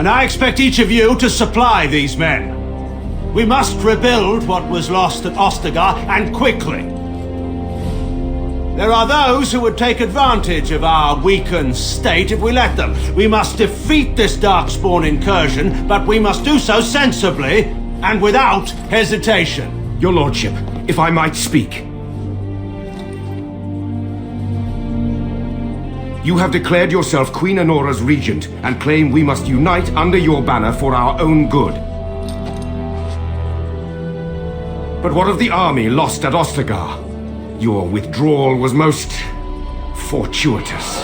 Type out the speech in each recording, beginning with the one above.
and I expect each of you to supply these men. We must rebuild what was lost at Ostagar, and quickly. There are those who would take advantage of our weakened state if we let them. We must defeat this darkspawn incursion, but we must do so sensibly and without hesitation. Your lordship, if I might speak. You have declared yourself Queen Anora's regent and claim we must unite under your banner for our own good. But what of the army lost at Ostagar? Your withdrawal was most fortuitous.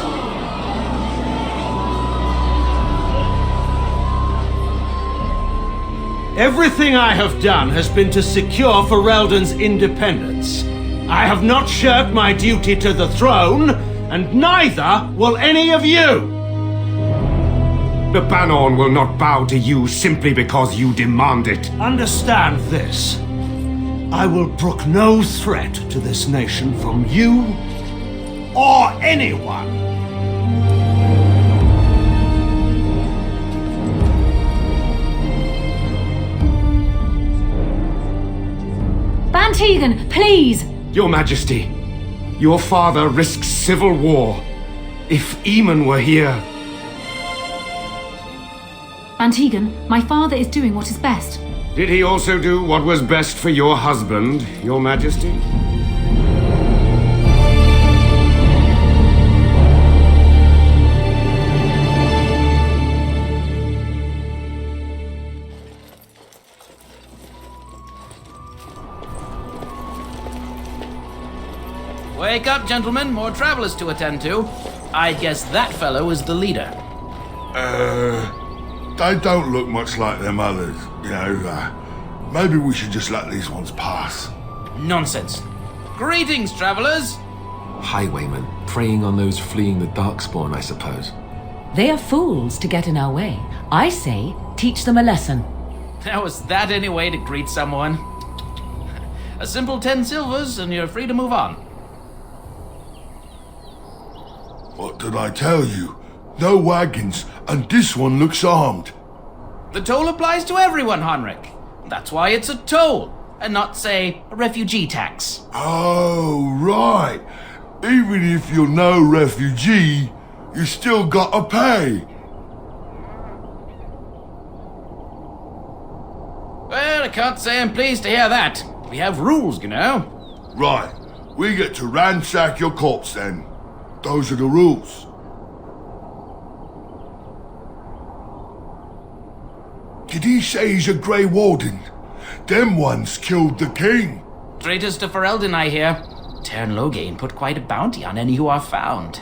Everything I have done has been to secure Ferelden's independence. I have not shirked my duty to the throne, and neither will any of you! The Banorn will not bow to you simply because you demand it. Understand this. I will brook no threat to this nation from you or anyone. Bantegan, please! Your Majesty, your father risks civil war. If Eamon were here... Bantegan, my father is doing what is best. Did he also do what was best for your husband, Your Majesty? Wake up, gentlemen. More travelers to attend to. I guess that fellow is the leader. They don't look much like them others, you know. Maybe we should just let these ones pass. Nonsense. Greetings, travelers. Highwaymen, preying on those fleeing the darkspawn, I suppose. They are fools to get in our way. I say, teach them a lesson. Now, is that any way to greet someone? A simple 10 silvers and you're free to move on. What did I tell you? No wagons, and this one looks armed. The toll applies to everyone, Heinrich. That's why it's a toll, and not, say, a refugee tax. Oh, right. Even if you're no refugee, you still gotta pay. Well, I can't say I'm pleased to hear that. We have rules, you know. Right. We get to ransack your corpse then. Those are the rules. Did he say he's a Grey Warden? Them ones killed the king. Traitors to Ferelden, I hear. Teyrn Loghain put quite a bounty on any who are found.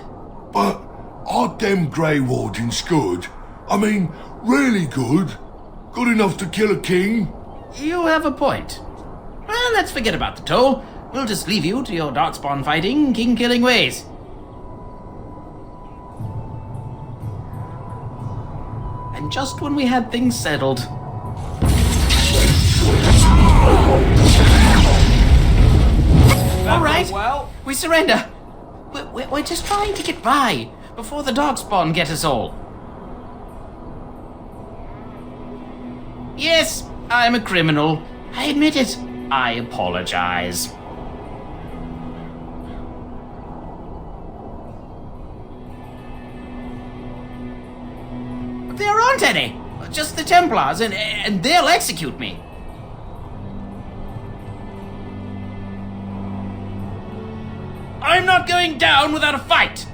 But are them Grey Wardens good? I mean, really good? Good enough to kill a king? You have a point. Well, let's forget about the toll. We'll just leave you to your darkspawn fighting, king-killing ways. And just when we had things settled... All right, well, we surrender. We're just trying to get by before the darkspawn get us all. Yes, I'm a criminal. I admit it. I apologize. There aren't any. Just the Templars, and they'll execute me. I'm not going down without a fight!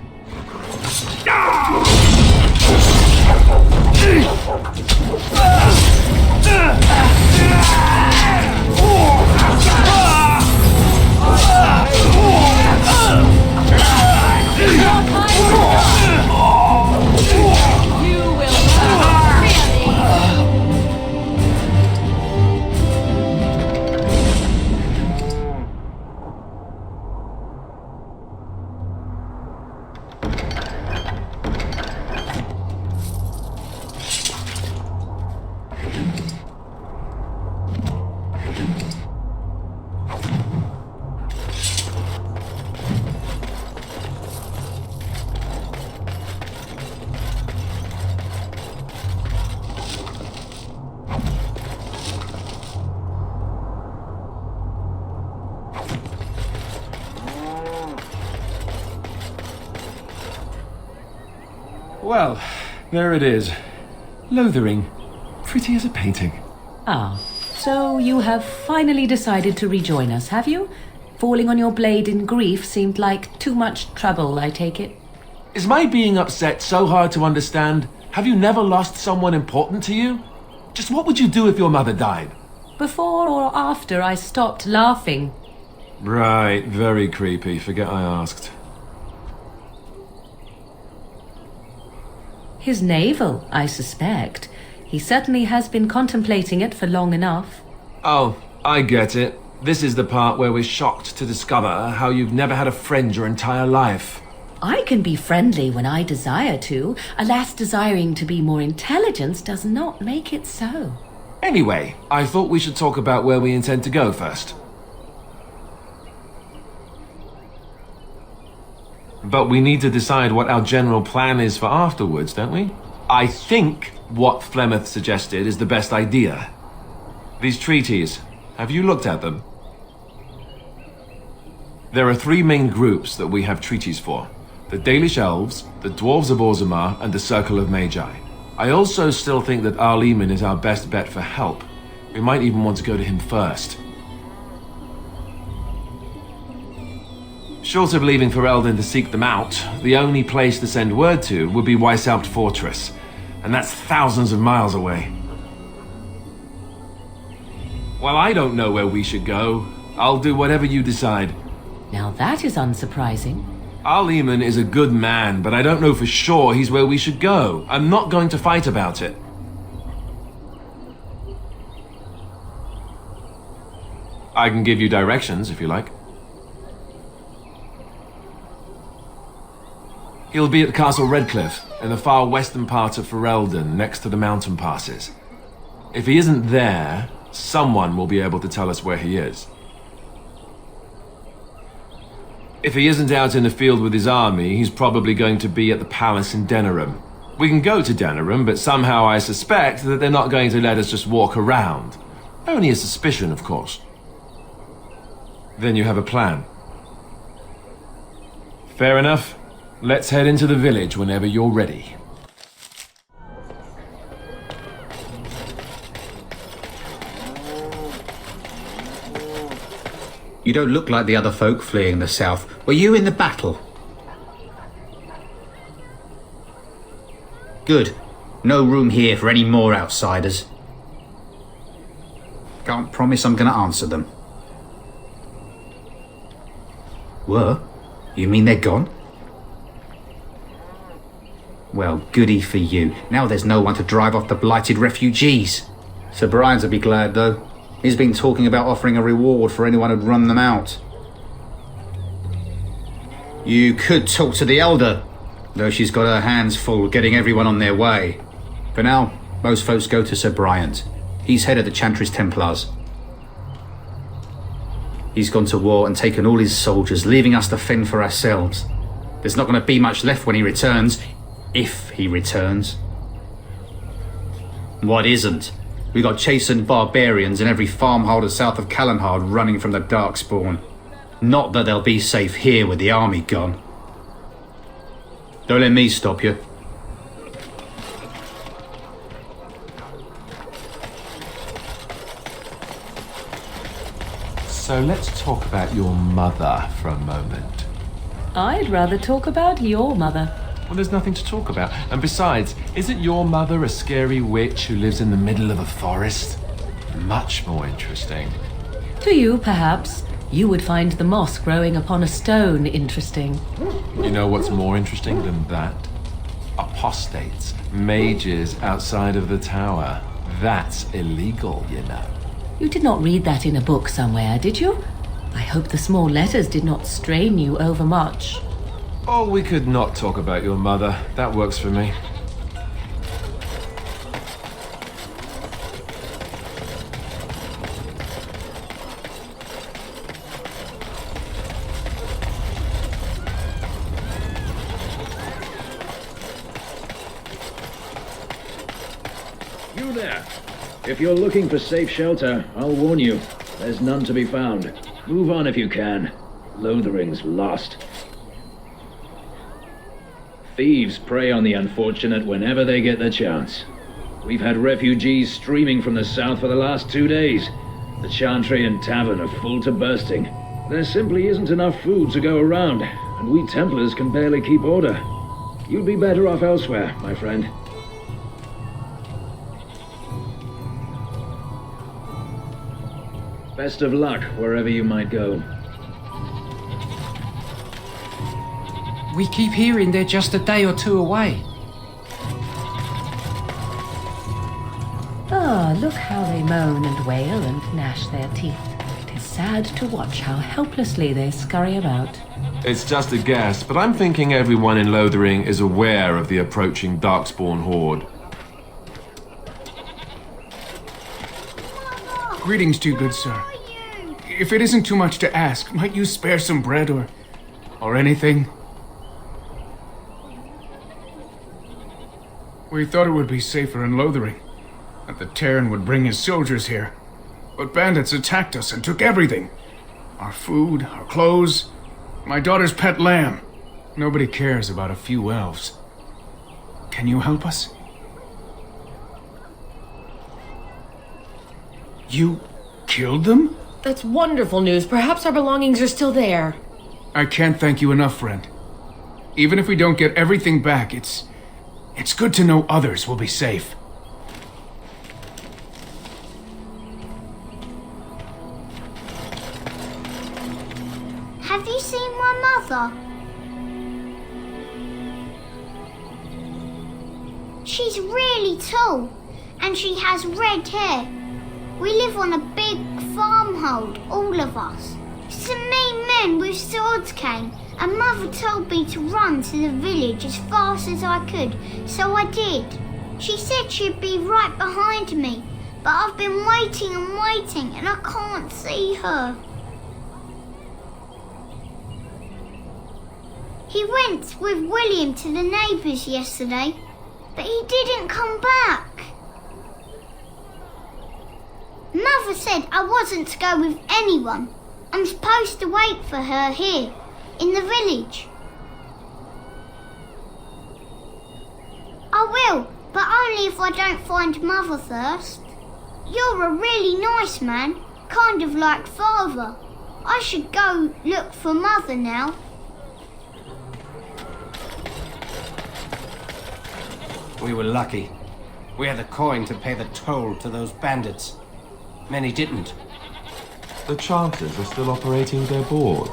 Well, there it is. Lothering. Pretty as a painting. Ah, so you have finally decided to rejoin us, have you? Falling on your blade in grief seemed like too much trouble, I take it. Is my being upset so hard to understand? Have you never lost someone important to you? Just what would you do if your mother died? Before or after I stopped laughing? Right, very creepy. Forget I asked. His navel, I suspect. He certainly has been contemplating it for long enough. Oh, I get it. This is the part where we're shocked to discover how you've never had a friend your entire life. I can be friendly when I desire to. Alas, desiring to be more intelligent does not make it so. Anyway, I thought we should talk about where we intend to go first. But we need to decide what our general plan is for afterwards, don't we? I think what Flemeth suggested is the best idea. These treaties, have you looked at them? There are three main groups that we have treaties for. The Dalish Elves, the Dwarves of Orzammar, and the Circle of Magi. I also still think that Arleman is our best bet for help. We might even want to go to him first. Short of leaving Ferelden to seek them out, the only place to send word to would be Weishaupt Fortress, and that's thousands of miles away. Well, I don't know where we should go. I'll do whatever you decide. Now that is unsurprising. Arleman is a good man, but I don't know for sure he's where we should go. I'm not going to fight about it. I can give you directions if you like. He'll be at Castle Redcliffe, in the far western part of Ferelden, next to the mountain passes. If he isn't there, someone will be able to tell us where he is. If he isn't out in the field with his army, he's probably going to be at the palace in Denerim. We can go to Denerim, but somehow I suspect that they're not going to let us just walk around. Only a suspicion, of course. Then you have a plan. Fair enough. Let's head into the village whenever you're ready. You don't look like the other folk fleeing the south. Were you in the battle? Good. No room here for any more outsiders. Can't promise I'm going to answer them. Were? You mean they're gone? Well, goody for you. Now there's no one to drive off the blighted refugees. Sir Brian'll be glad, though. He's been talking about offering a reward for anyone who'd run them out. You could talk to the Elder, though she's got her hands full getting everyone on their way. For now, most folks go to Sir Brian's. He's head of the Chantry's Templars. He's gone to war and taken all his soldiers, leaving us to fend for ourselves. There's not going to be much left when he returns. If he returns. What isn't? We got chastened barbarians in every farmholder south of Calenhard running from the darkspawn. Not that they'll be safe here with the army gone. Don't let me stop you. So let's talk about your mother for a moment. I'd rather talk about your mother. Well, there's nothing to talk about. And besides, isn't your mother a scary witch who lives in the middle of a forest? Much more interesting. To you, perhaps. You would find the moss growing upon a stone interesting. You know what's more interesting than that? Apostates, mages outside of the tower. That's illegal, you know. You did not read that in a book somewhere, did you? I hope the small letters did not strain you overmuch. Oh, we could not talk about your mother. That works for me. You there. If you're looking for safe shelter, I'll warn you. There's none to be found. Move on if you can. Lothering's lost. Thieves prey on the unfortunate whenever they get the chance. We've had refugees streaming from the south for the last 2 days. The Chantry and Tavern are full to bursting. There simply isn't enough food to go around, and we Templars can barely keep order. You'd be better off elsewhere, my friend. Best of luck wherever you might go. We keep hearing they're just a day or two away. Ah, look how they moan and wail and gnash their teeth. It is sad to watch how helplessly they scurry about. It's just a guess, but I'm thinking everyone in Lothering is aware of the approaching darkspawn horde. Greetings to you, good sir. If it isn't too much to ask, might you spare some bread or anything? We thought it would be safer in Lothering, that the Teyrn would bring his soldiers here. But bandits attacked us and took everything. Our food, our clothes, my daughter's pet lamb. Nobody cares about a few elves. Can you help us? You killed them? That's wonderful news. Perhaps our belongings are still there. I can't thank you enough, friend. Even if we don't get everything back, it's good to know others will be safe. Have you seen my mother? She's really tall, and she has red hair. We live on a big farmhold, all of us. Some mean men with swords came, and Mother told me to run to the village as fast as I could, so I did. She said she'd be right behind me, but I've been waiting and waiting, and I can't see her. He went with William to the neighbours yesterday, but he didn't come back. Mother said I wasn't to go with anyone. I'm supposed to wait for her here, in the village. I will, but only if I don't find Mother first. You're a really nice man, kind of like Father. I should go look for Mother now. We were lucky. We had the coin to pay the toll to those bandits. Many didn't. The Chanters are still operating their board.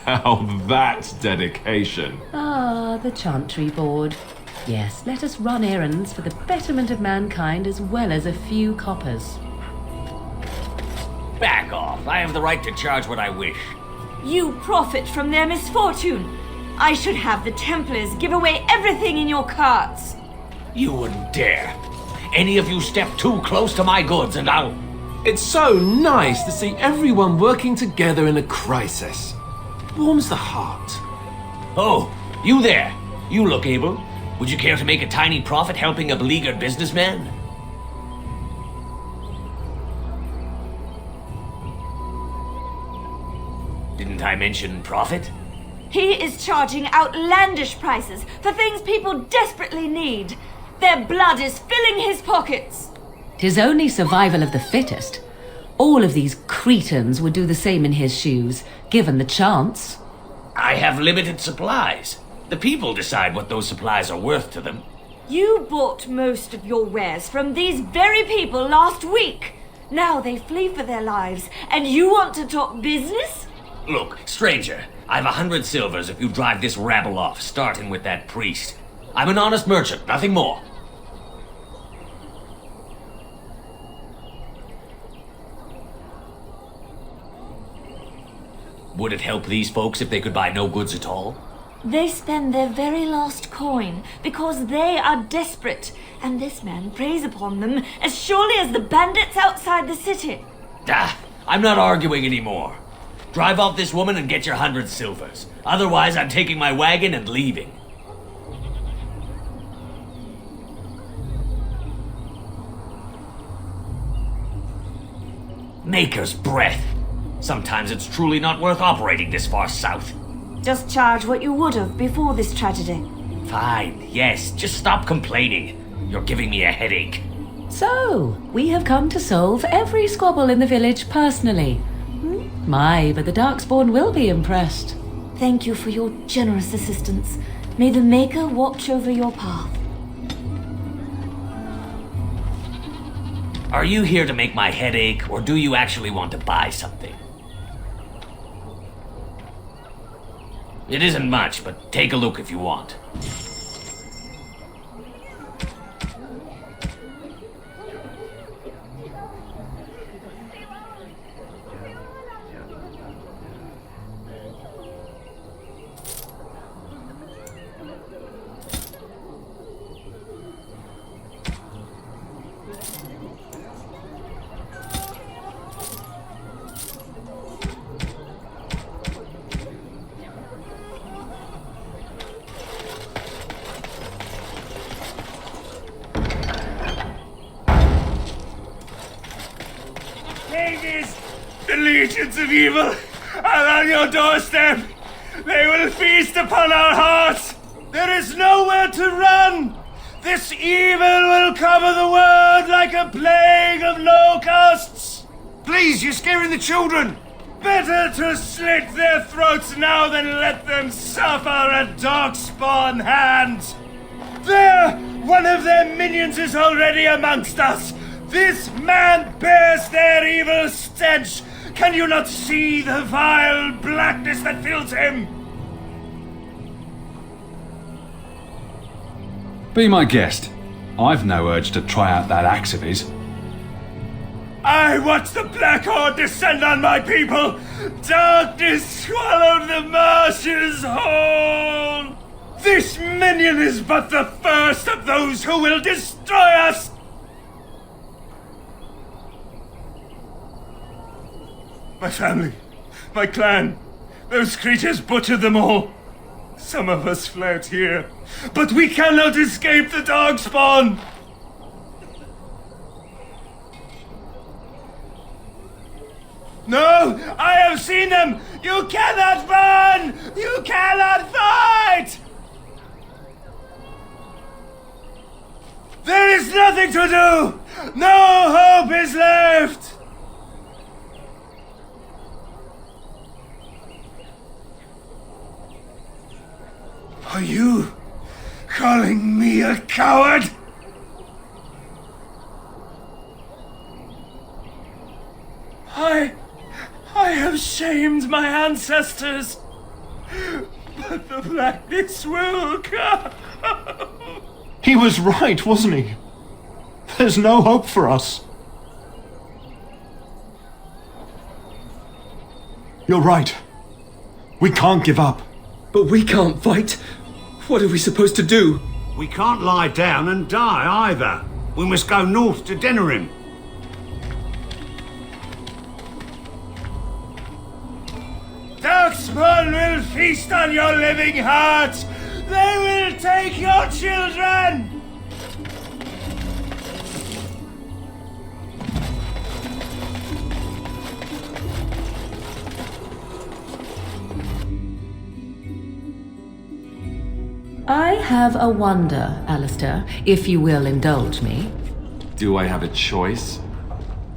Now that's dedication. Ah, the Chantry board. Yes, let us run errands for the betterment of mankind as well as a few coppers. Back off. I have the right to charge what I wish. You profit from their misfortune. I should have the Templars give away everything in your carts. You wouldn't dare. Any of you step too close to my goods and I'll... It's so nice to see everyone working together in a crisis. Warms the heart. Oh, you there. You look able. Would you care to make a tiny profit helping a beleaguered businessman? Didn't I mention profit? He is charging outlandish prices for things people desperately need. Their blood is filling his pockets. 'Tis only survival of the fittest. All of these cretins would do the same in his shoes, given the chance. I have limited supplies. The people decide what those supplies are worth to them. You bought most of your wares from these very people last week. Now they flee for their lives, and you want to talk business? Look, stranger, I've 100 silvers if you drive this rabble off, starting with that priest. I'm an honest merchant, nothing more. Would it help these folks if they could buy no goods at all? They spend their very last coin because they are desperate, and this man preys upon them as surely as the bandits outside the city. I'm not arguing anymore. Drive off this woman and get your 100 silvers. Otherwise, I'm taking my wagon and leaving. Maker's breath. Sometimes it's truly not worth operating this far south. Just charge what you would have before this tragedy. Fine, yes, just stop complaining. You're giving me a headache. So, we have come to solve every squabble in the village personally. My, but the Darkspawn will be impressed. Thank you for your generous assistance. May the Maker watch over your path. Are you here to make my head ache, or do you actually want to buy something? It isn't much, but take a look if you want. The legions of evil are on your doorstep. They will feast upon our hearts. There is nowhere to run. This evil will cover the world like a plague of locusts. Please, you're scaring the children. Better to slit their throats now than let them suffer at darkspawn hands. There, one of their minions is already amongst us. This man bears their evil stench. Can you not see the vile blackness that fills him? Be my guest. I've no urge to try out that axe of his. I watched the Black Horde descend on my people. Darkness swallowed the marshes whole. This minion is but the first of those who will destroy us. My family, my clan, those creatures butchered them all. Some of us fled here, but we cannot escape the darkspawn. No, I have seen them. You cannot burn. You cannot fight. There is nothing to do. No hope is left. Are you calling me a coward? I have shamed my ancestors, but the blackness will come. He was right, wasn't he? There's no hope for us. You're right. We can't give up. But we can't fight. What are we supposed to do? We can't lie down and die either. We must go north to Denerim. Darkspawn will feast on your living hearts. They will take your children. I have a wonder, Alistair, if you will indulge me. Do I have a choice?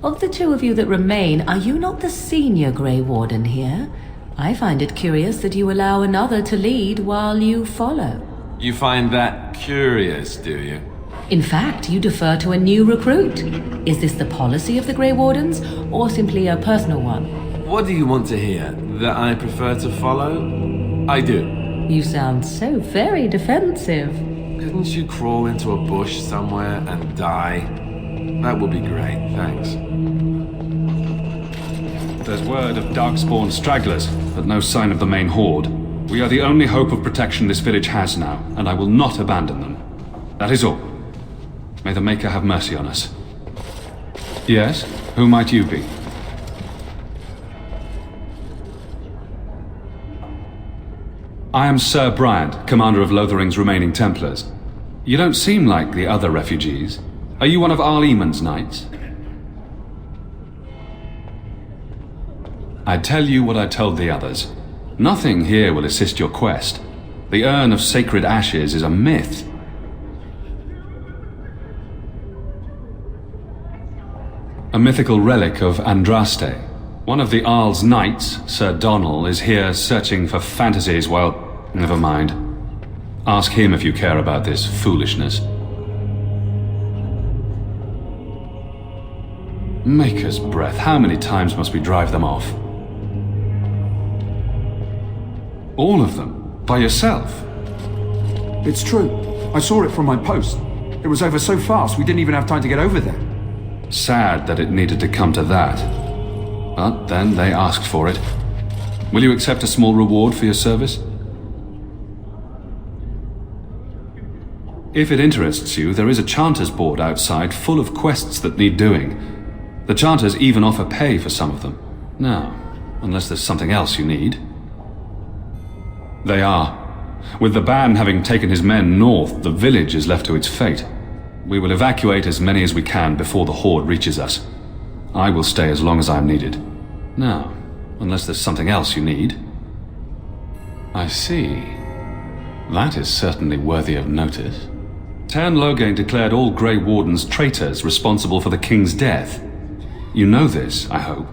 Of the two of you that remain, are you not the senior Grey Warden here? I find it curious that you allow another to lead while you follow. You find that curious, do you? In fact, you defer to a new recruit. Is this the policy of the Grey Wardens, or simply a personal one? What do you want to hear? That I prefer to follow? I do. You sound so very defensive. Couldn't you crawl into a bush somewhere and die? That would be great, thanks. There's word of Darkspawn stragglers, but no sign of the main horde. We are the only hope of protection this village has now, and I will not abandon them. That is all. May the Maker have mercy on us. Yes? Who might you be? I am Sir Bryant, commander of Lothering's remaining Templars. You don't seem like the other refugees. Are you one of Arl Eamon's knights? I tell you what I told the others. Nothing here will assist your quest. The Urn of Sacred Ashes is a myth. A mythical relic of Andraste. One of the Arl's knights, Sir Donal, is here searching for fantasies. Well, never mind. Ask him if you care about this foolishness. Maker's breath, how many times must we drive them off? All of them? By yourself? It's true. I saw it from my post. It was over so fast we didn't even have time to get over there. Sad that it needed to come to that. But then they asked for it. Will you accept a small reward for your service? If it interests you, there is a Chanters board outside full of quests that need doing. The Chanters even offer pay for some of them. Now, unless there's something else you need. They are. With the ban having taken his men north, the village is left to its fate. We will evacuate as many as we can before the horde reaches us. I will stay as long as I'm needed. Now, unless there's something else you need. I see. That is certainly worthy of notice. Teyrn Loghain declared all Grey Wardens traitors responsible for the king's death. You know this, I hope.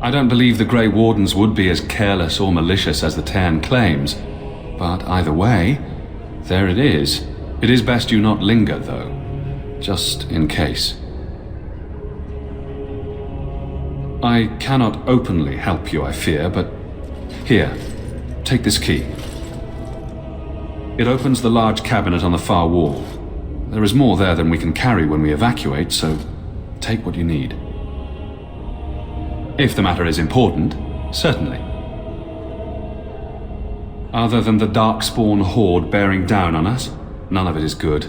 I don't believe the Grey Wardens would be as careless or malicious as the Teyrn claims. But either way, there it is. It is best you not linger, though. Just in case. I cannot openly help you, I fear, but... Here, take this key. It opens the large cabinet on the far wall. There is more there than we can carry when we evacuate, so take what you need. If the matter is important, certainly. Other than the darkspawn horde bearing down on us, none of it is good.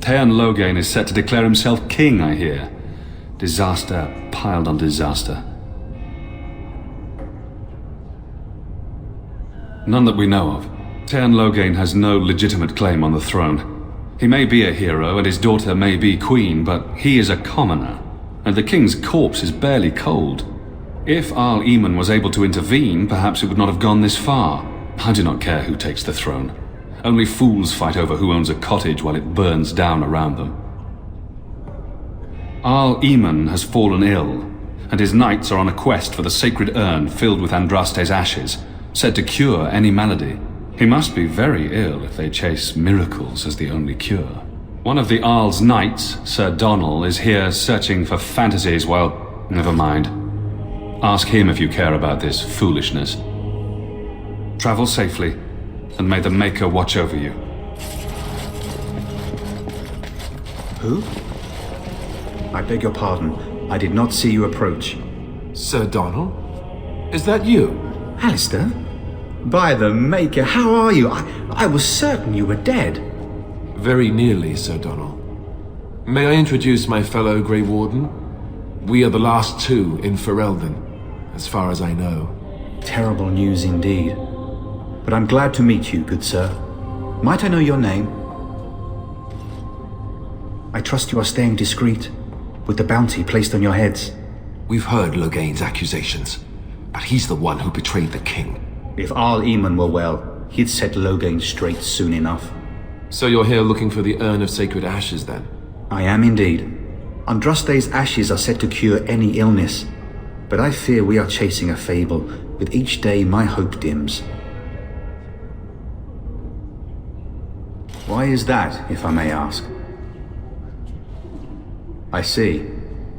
Teyrn Loghain is set to declare himself king, I hear. Disaster piled on disaster. None that we know of. Teyrn Loghain has no legitimate claim on the throne. He may be a hero and his daughter may be queen, but he is a commoner, and the king's corpse is barely cold. If Arl Eamon was able to intervene, perhaps it would not have gone this far. I do not care who takes the throne. Only fools fight over who owns a cottage while it burns down around them. Arl Eamon has fallen ill, and his knights are on a quest for the sacred urn filled with Andraste's ashes, said to cure any malady. He must be very ill if they chase miracles as the only cure. One of the Arl's knights, Sir Donal, is here searching for fantasies. Well, never mind. Ask him if you care about this foolishness. Travel safely, and may the Maker watch over you. Who? I beg your pardon. I did not see you approach. Sir Donal? Is that you? Alistair? By the Maker, how are you? I was certain you were dead. Very nearly, Sir Donal. May I introduce my fellow Grey Warden? We are the last two in Ferelden, as far as I know. Terrible news indeed. But I'm glad to meet you, good sir. Might I know your name? I trust you are staying discreet, with the bounty placed on your heads. We've heard Loghain's accusations, but he's the one who betrayed the king. If Arl Eamon were well, he'd set Loghain straight soon enough. So you're here looking for the Urn of Sacred Ashes, then? I am indeed. Andraste's ashes are said to cure any illness, but I fear we are chasing a fable. With each day, my hope dims. Why is that, if I may ask? I see.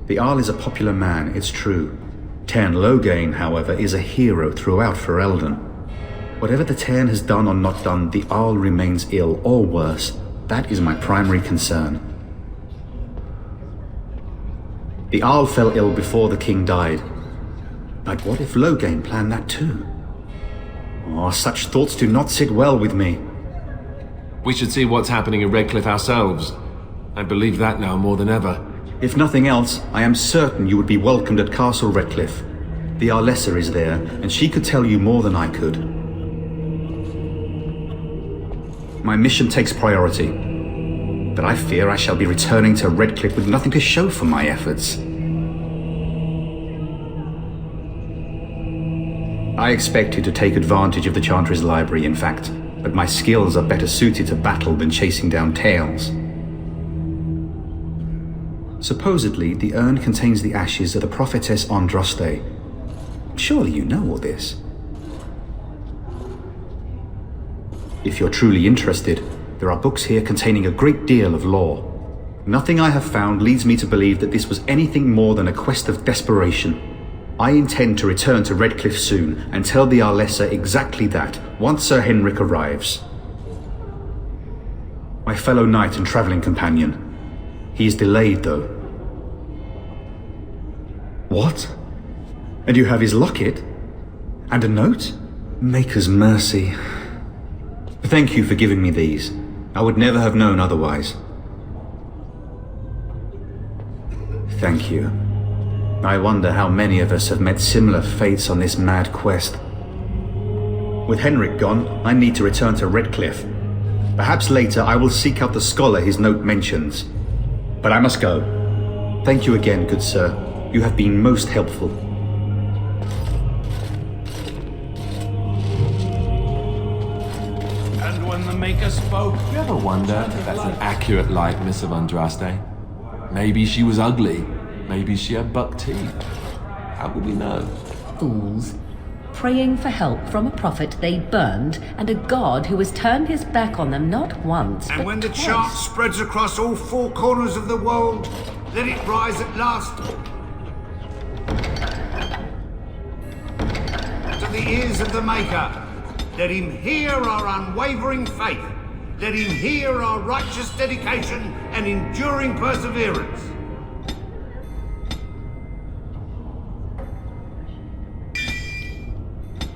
The Arl is a popular man, it's true. Teyrn Loghain, however, is a hero throughout Ferelden. Whatever the Teyrn has done or not done, the Arl remains ill, or worse. That is my primary concern. The Arl fell ill before the king died. But what if Loghain planned that too? Oh, such thoughts do not sit well with me. We should see what's happening in Redcliffe ourselves. I believe that now more than ever. If nothing else, I am certain you would be welcomed at Castle Redcliffe. The Arlessa is there, and she could tell you more than I could. My mission takes priority, but I fear I shall be returning to Redcliffe with nothing to show for my efforts. I expected to take advantage of the Chantry's library, in fact, but my skills are better suited to battle than chasing down tales. Supposedly, the urn contains the ashes of the prophetess Andraste. Surely you know all this. If you're truly interested, there are books here containing a great deal of lore. Nothing I have found leads me to believe that this was anything more than a quest of desperation. I intend to return to Redcliffe soon and tell the Arlessa exactly that, once Sir Henrik arrives. My fellow knight and travelling companion. He is delayed, though. What? And you have his locket? And a note? Maker's mercy. Thank you for giving me these. I would never have known otherwise. Thank you. I wonder how many of us have met similar fates on this mad quest. With Henrik gone, I need to return to Redcliffe. Perhaps later I will seek out the scholar his note mentions. But I must go. Thank you again, good sir. You have been most helpful. And when the Maker spoke... You ever wonder if that's an accurate likeness of Andraste? Maybe she was ugly. Maybe she had buck teeth. How would we know? Fools. Praying for help from a prophet they burned, and a god who has turned his back on them not once, And but when the twice. chant spreads across all four corners of the world, let it rise at last to the ears of the Maker. Let him hear our unwavering faith. Let him hear our righteous dedication and enduring perseverance.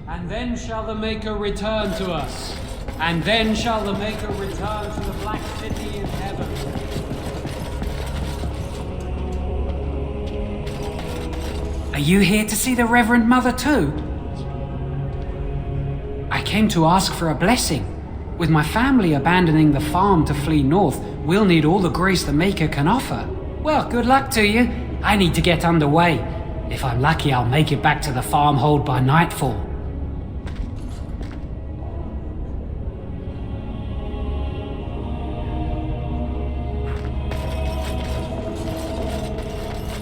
And then shall the Maker return to us. And then shall the Maker return to the Black City in heaven. Are you here to see the Reverend Mother too? I came to ask for a blessing. With my family abandoning the farm to flee north, we'll need all the grace the Maker can offer. Well, good luck to you. I need to get underway. If I'm lucky, I'll make it back to the farmhold by nightfall.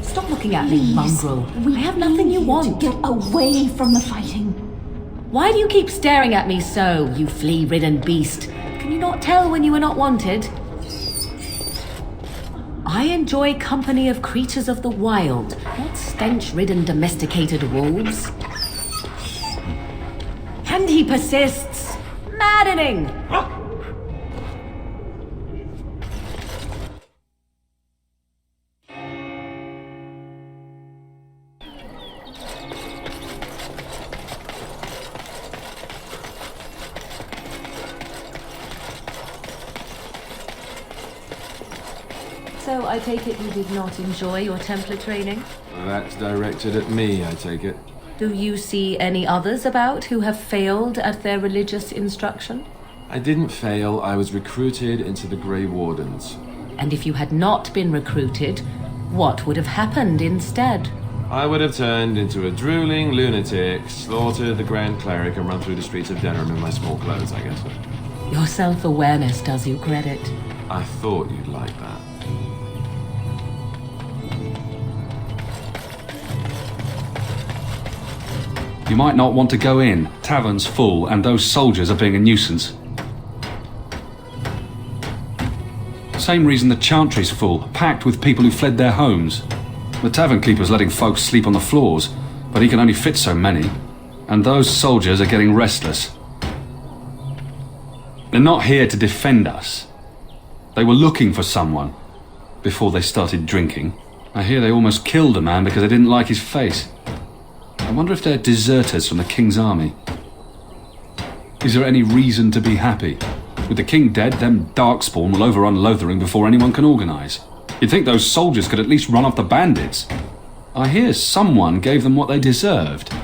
Stop looking at me, mongrel. I have nothing you want. Get away from the fighting. Why do you keep staring at me so, you flea-ridden beast? Can you not tell when you are not wanted? I enjoy company of creatures of the wild, not stench-ridden domesticated wolves. And he persists. Maddening! So I take it you did not enjoy your Templar training? That's directed at me, I take it. Do you see any others about who have failed at their religious instruction? I didn't fail, I was recruited into the Grey Wardens. And if you had not been recruited, what would have happened instead? I would have turned into a drooling lunatic, slaughtered the Grand Cleric, and run through the streets of Denham in my small clothes, I guess. Your self-awareness does you credit. I thought you'd like that. You might not want to go in. Tavern's full, and those soldiers are being a nuisance. Same reason the Chantry's full, packed with people who fled their homes. The tavern keeper's letting folks sleep on the floors, but he can only fit so many. And those soldiers are getting restless. They're not here to defend us. They were looking for someone before they started drinking. I hear they almost killed a man because they didn't like his face. I wonder if they're deserters from the King's army. Is there any reason to be happy? With the King dead, them darkspawn will overrun Lothering before anyone can organise. You'd think those soldiers could at least run off the bandits. I hear someone gave them what they deserved.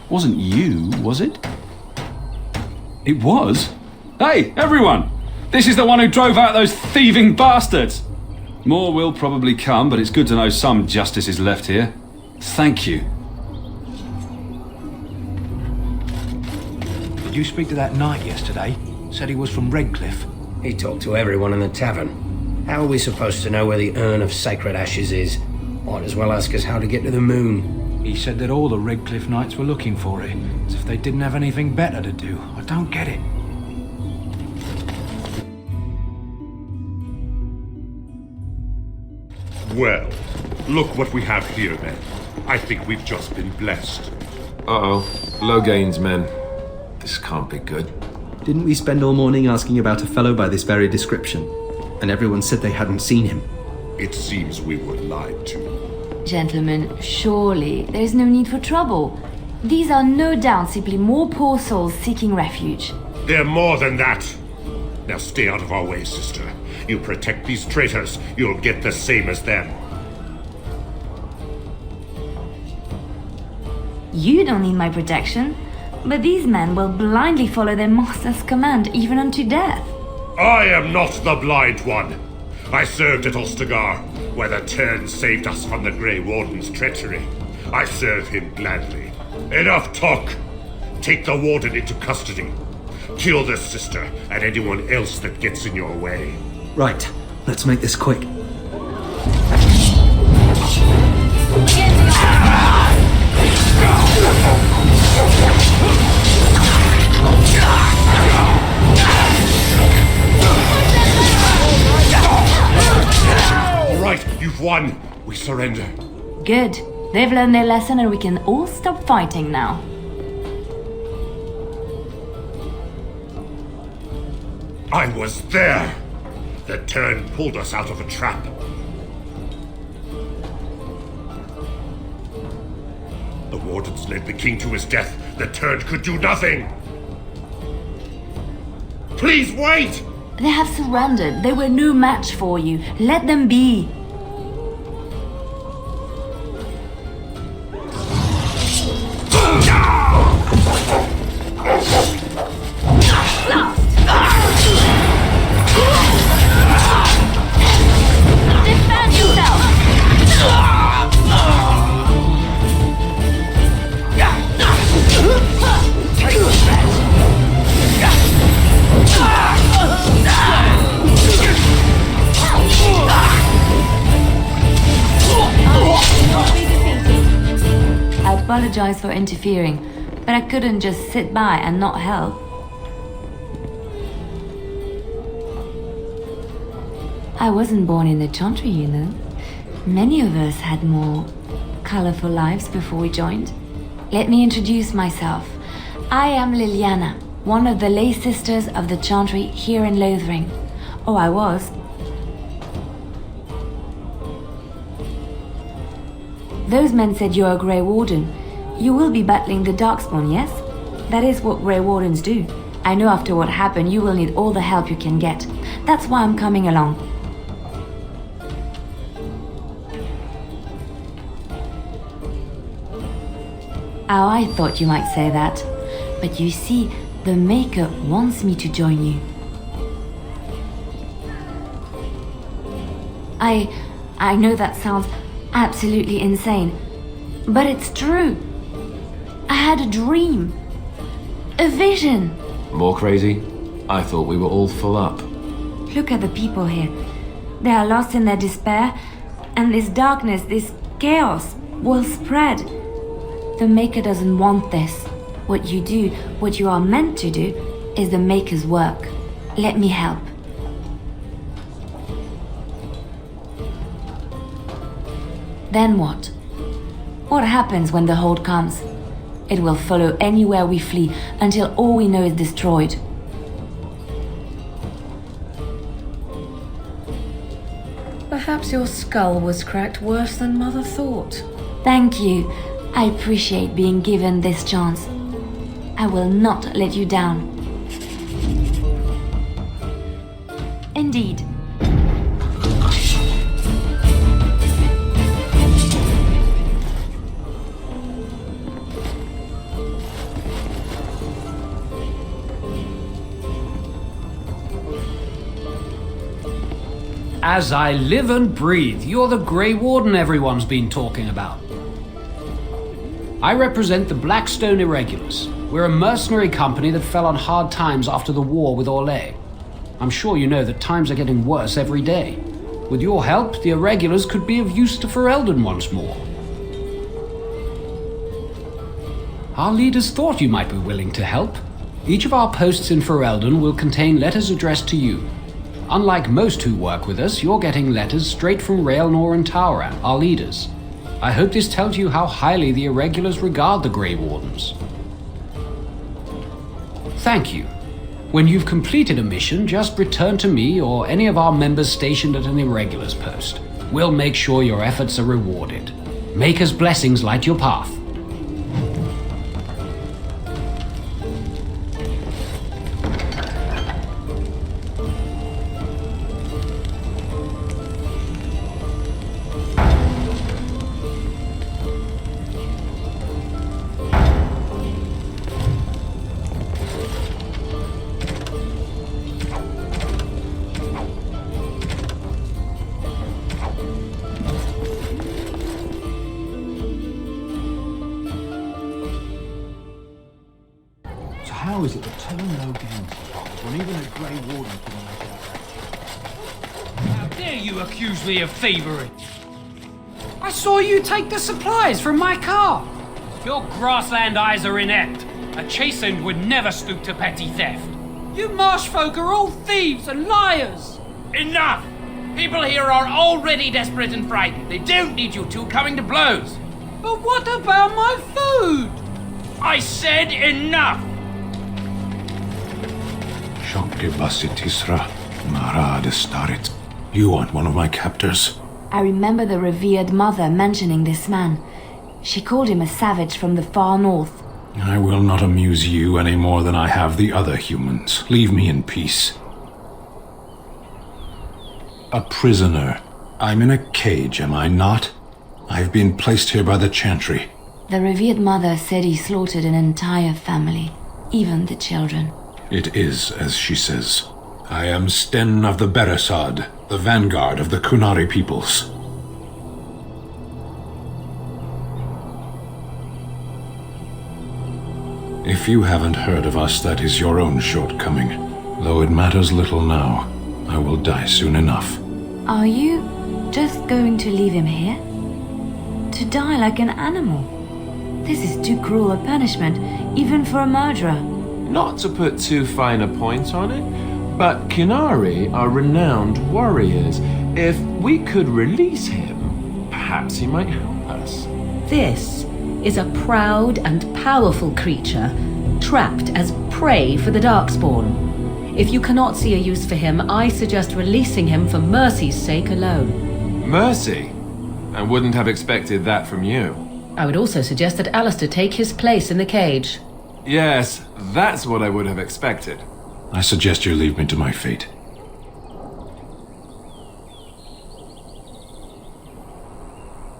Wasn't you, was it? It was? Hey, everyone! This is the one who drove out those thieving bastards! More will probably come, but it's good to know some justice is left here. Thank you. Did you speak to that knight yesterday? Said he was from Redcliffe. He talked to everyone in the tavern. How are we supposed to know where the urn of sacred ashes is? Might as well ask us how to get to the moon. He said that all the Redcliffe knights were looking for it, as if they didn't have anything better to do. I don't get it. Well, look what we have here then. I think we've just been blessed. Uh-oh. Logain's men. This can't be good. Didn't we spend all morning asking about a fellow by this very description? And everyone said they hadn't seen him. It seems we were lied to. Gentlemen, surely there is no need for trouble. These are no doubt simply more poor souls seeking refuge. They're more than that. Now stay out of our way, sister. You protect these traitors, you'll get the same as them. You don't need my protection, but these men will blindly follow their master's command even unto death. I am not the blind one. I served at Ostagar, where the Teyrn saved us from the Grey Warden's treachery. I serve him gladly. Enough talk! Take the Warden into custody. Kill this sister and anyone else that gets in your way. Right, let's make this quick. All right, you've won. We surrender. Good. They've learned their lesson and we can all stop fighting now. I was there. The Teyrn pulled us out of a trap. The Wardens led the king to his death. The Teyrn could do nothing. Please wait! They have surrendered. They were no match for you. Let them be. Defend yourself! I apologize for interfering, but I couldn't just sit by and not help. I wasn't born in the Chantry, you know. Many of us had more colorful lives before we joined. Let me introduce myself. I am Liliana, one of the lay sisters of the Chantry here in Lothering. Oh, I was. Those men said you're a Grey Warden. You will be battling the darkspawn, yes? That is what Grey Wardens do. I know after what happened you will need all the help you can get. That's why I'm coming along. Oh, I thought you might say that. But you see, the Maker wants me to join you. I know that sounds absolutely insane, but it's true. I had a dream. A vision. More crazy? I thought we were all full up. Look at the people here. They are lost in their despair, and this darkness, this chaos, will spread. The Maker doesn't want this. What you do, what you are meant to do, is the Maker's work. Let me help. Then what? What happens when the horde comes? It will follow anywhere we flee until all we know is destroyed. Perhaps your skull was cracked worse than Mother thought. Thank you. I appreciate being given this chance. I will not let you down. Indeed. As I live and breathe, you're the Grey Warden everyone's been talking about. I represent the Blackstone Irregulars. We're a mercenary company that fell on hard times after the war with Orlais. I'm sure you know that times are getting worse every day. With your help, the irregulars could be of use to Ferelden once more. Our leaders thought you might be willing to help. Each of our posts in Ferelden will contain letters addressed to you. Unlike most who work with us, you're getting letters straight from Raelnor and Tauran, our leaders. I hope this tells you how highly the irregulars regard the Grey Wardens. Thank you. When you've completed a mission, just return to me or any of our members stationed at an irregulars post. We'll make sure your efforts are rewarded. Maker's blessings light your path. How is it that Teyrn no gain when even a Grey Warden couldn't make out? How dare you accuse me of thievery? I saw you take the supplies from my car. Your grassland eyes are inept. A chastened would never stoop to petty theft. You marsh folk are all thieves and liars. Enough! People here are already desperate and frightened. They don't need you two coming to blows. But what about my food? I said enough! You aren't one of my captors. I remember the revered mother mentioning this man. She called him a savage from the far north. I will not amuse you any more than I have the other humans. Leave me in peace. A prisoner. I'm in a cage, am I not? I've been placed here by the Chantry. The revered mother said he slaughtered an entire family, even the children. It is as she says. I am Sten of the Beresad, the vanguard of the Kunari peoples. If you haven't heard of us, that is your own shortcoming. Though it matters little now, I will die soon enough. Are you just going to leave him here? To die like an animal? This is too cruel a punishment, even for a murderer. Not to put too fine a point on it, but Kunari are renowned warriors. If we could release him, perhaps he might help us. This is a proud and powerful creature, trapped as prey for the darkspawn. If you cannot see a use for him, I suggest releasing him for mercy's sake alone. Mercy? I wouldn't have expected that from you. I would also suggest that Alistair take his place in the cage. Yes, that's what I would have expected. I suggest you leave me to my fate.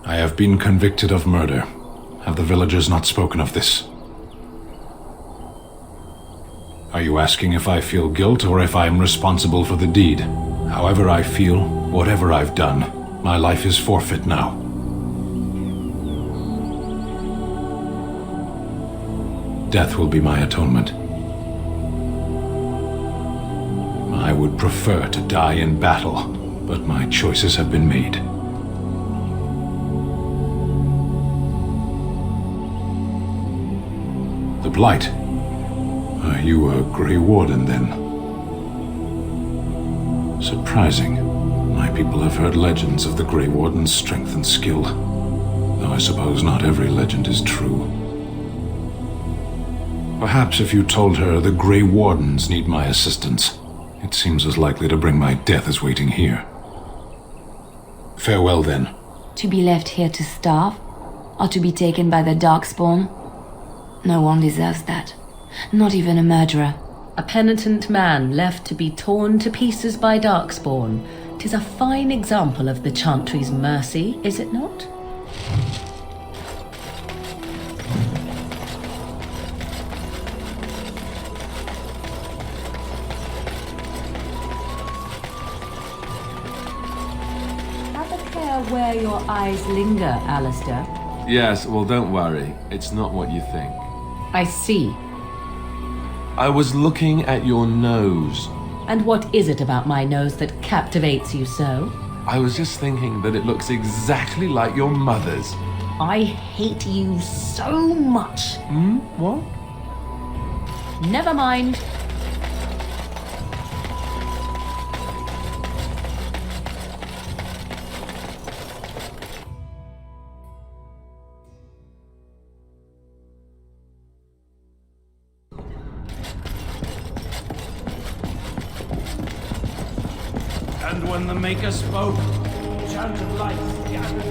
I have been convicted of murder. Have the villagers not spoken of this? Are you asking if I feel guilt or if I am responsible for the deed? However I feel, whatever I've done, my life is forfeit now. Death will be my atonement. I would prefer to die in battle, but my choices have been made. The Blight. Are you a Grey Warden, then? Surprising. My people have heard legends of the Grey Warden's strength and skill, though I suppose not every legend is true. Perhaps if you told her the Grey Wardens need my assistance, it seems as likely to bring my death as waiting here. Farewell, then. To be left here to starve? Or to be taken by the darkspawn? No one deserves that. Not even a murderer. A penitent man left to be torn to pieces by darkspawn. 'Tis a fine example of the Chantry's mercy, is it not? Where your eyes linger, Alistair. Yes, well, don't worry. It's not what you think. I see. I was looking at your nose. And what is it about my nose that captivates you so? I was just thinking that it looks exactly like your mother's. I hate you so much. What? Never mind. And when the Maker spoke, chant of light gathered.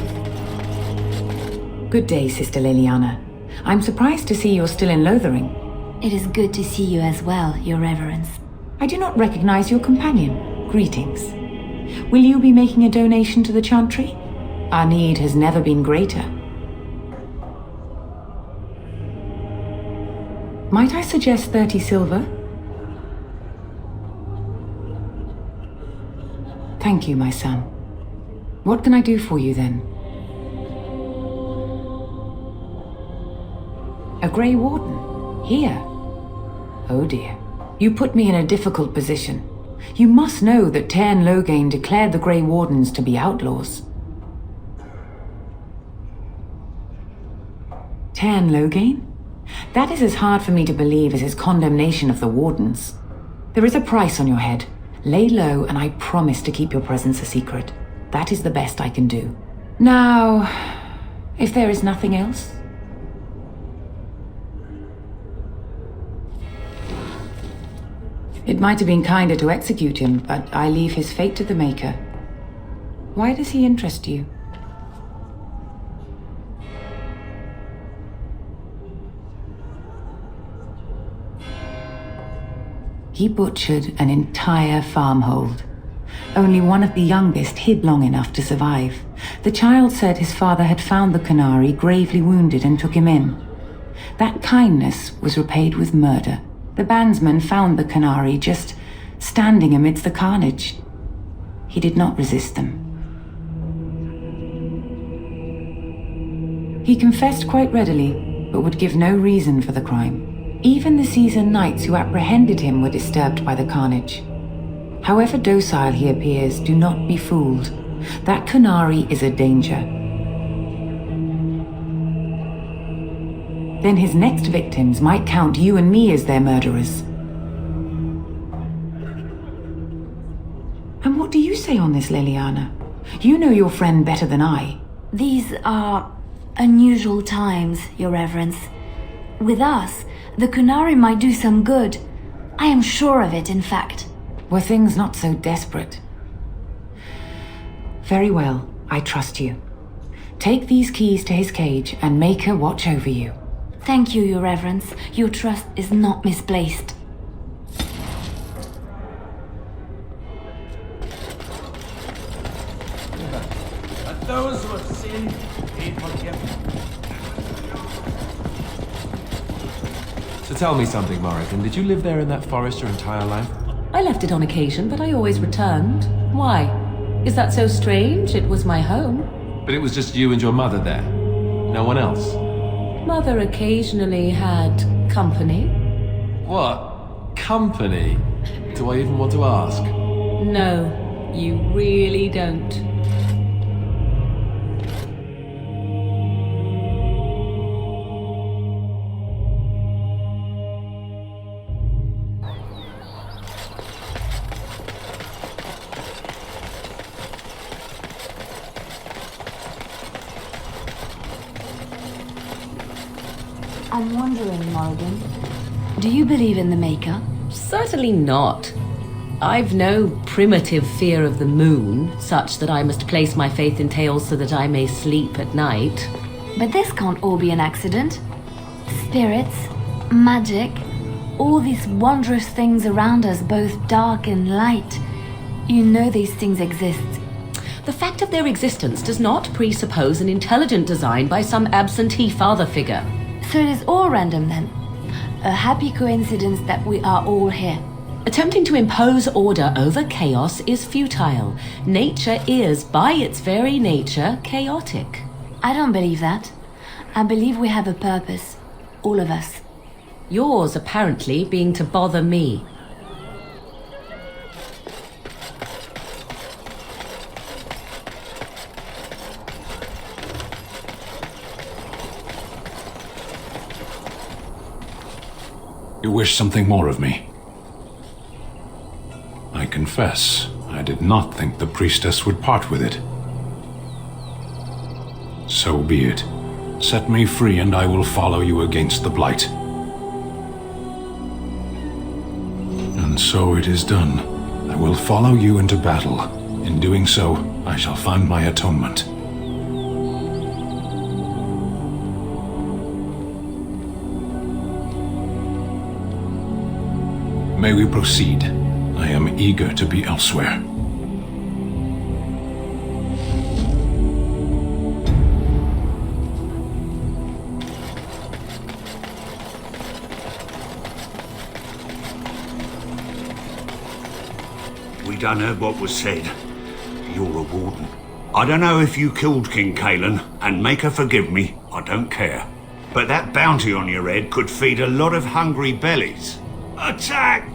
Good day, Sister Liliana. I'm surprised to see you're still in Lothering. It is good to see you as well, Your Reverence. I do not recognize your companion. Greetings. Will you be making a donation to the Chantry? Our need has never been greater. Might I suggest 30 silver? Thank you, my son. What can I do for you then? A Grey Warden? Here? Oh dear. You put me in a difficult position. You must know that Teyrn Loghain declared the Grey Wardens to be outlaws. Teyrn Loghain? That is as hard for me to believe as his condemnation of the Wardens. There is a price on your head. Lay low, and I promise to keep your presence a secret. That is the best I can do. Now, if there is nothing else... It might have been kinder to execute him, but I leave his fate to the Maker. Why does he interest you? He butchered an entire farmhold. Only one of the youngest hid long enough to survive. The child said his father had found the Canary gravely wounded and took him in. That kindness was repaid with murder. The bandsman found the Canary just standing amidst the carnage. He did not resist them. He confessed quite readily, but would give no reason for the crime. Even the seasoned knights who apprehended him were disturbed by the carnage. However docile he appears, do not be fooled. That Canary is a danger. Then his next victims might count you and me as their murderers. And what do you say on this, Liliana? You know your friend better than I. These are unusual times, Your Reverence. With us, the Canary might do some good. I am sure of it, in fact. Were things not so desperate? Very well, I trust you. Take these keys to his cage and make her watch over you. Thank you, Your Reverence. Your trust is not misplaced. Let those who have sinned be forgiven. So tell me something, Morrigan. Did you live there in that forest your entire life? I left it on occasion, but I always returned. Why? Is that so strange? It was my home. But it was just you and your mother there? No one else? Mother occasionally had company. What? Company? Do I even want to ask? No, you really don't. I'm wondering, Morrigan, do you believe in the Maker? Certainly not. I've no primitive fear of the moon, such that I must place my faith in tales so that I may sleep at night. But this can't all be an accident. Spirits, magic, all these wondrous things around us, both dark and light. You know these things exist. The fact of their existence does not presuppose an intelligent design by some absentee father figure. So it is all random then? A happy coincidence that we are all here. Attempting to impose order over chaos is futile. Nature is, by its very nature, chaotic. I don't believe that. I believe we have a purpose. All of us. Yours, apparently, being to bother me. You wish something more of me? I confess, I did not think the priestess would part with it. So be it. Set me free and I will follow you against the Blight. And so it is done. I will follow you into battle. In doing so, I shall find my atonement. May we proceed? I am eager to be elsewhere. We done heard what was said. You're a warden. I don't know if you killed King Cailan, and make her forgive me, I don't care. But that bounty on your head could feed a lot of hungry bellies. Attack!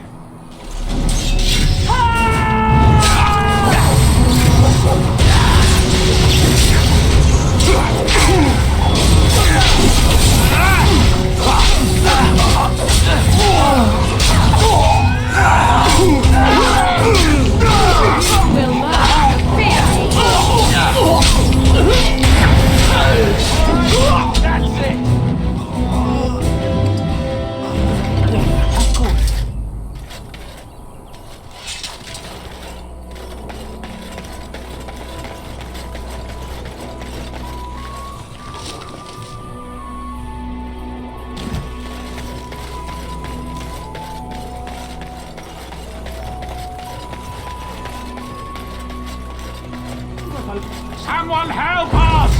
Someone help us!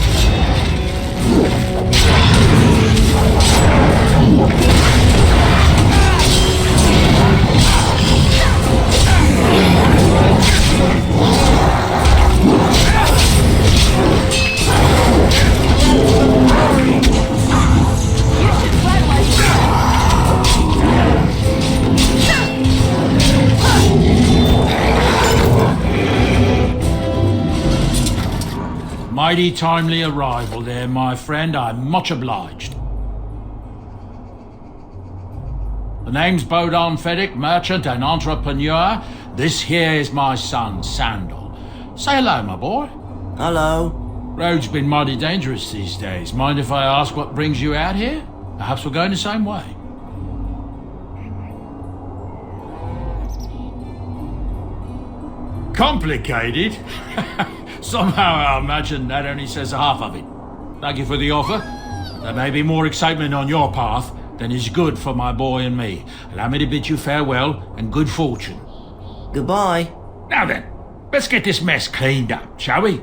Mighty timely arrival there, my friend. I'm much obliged. The name's Bodon Feddick, merchant and entrepreneur. This here is my son, Sandal. Say hello, my boy. Hello. Road's been mighty dangerous these days. Mind if I ask what brings you out here? Perhaps we're going the same way. Complicated? Somehow I imagine that only says half of it. Thank you for the offer. There may be more excitement on your path than is good for my boy and me. Allow me to bid you farewell and good fortune. Goodbye. Now then, let's get this mess cleaned up, shall we?